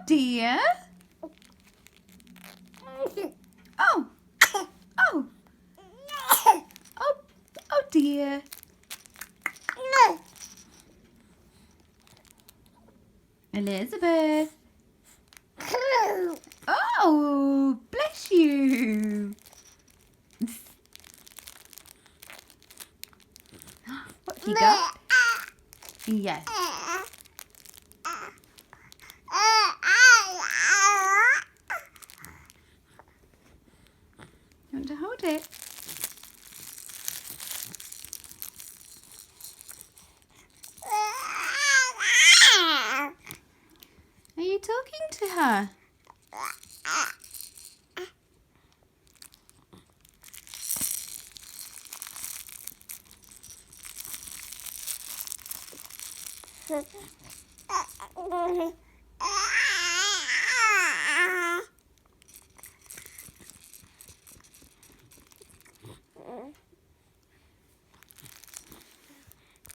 dear. Oh. Oh. Oh dear. Elizabeth. Oh, bless you. What have you got? Yes. You want to hold it? Are you talking to her?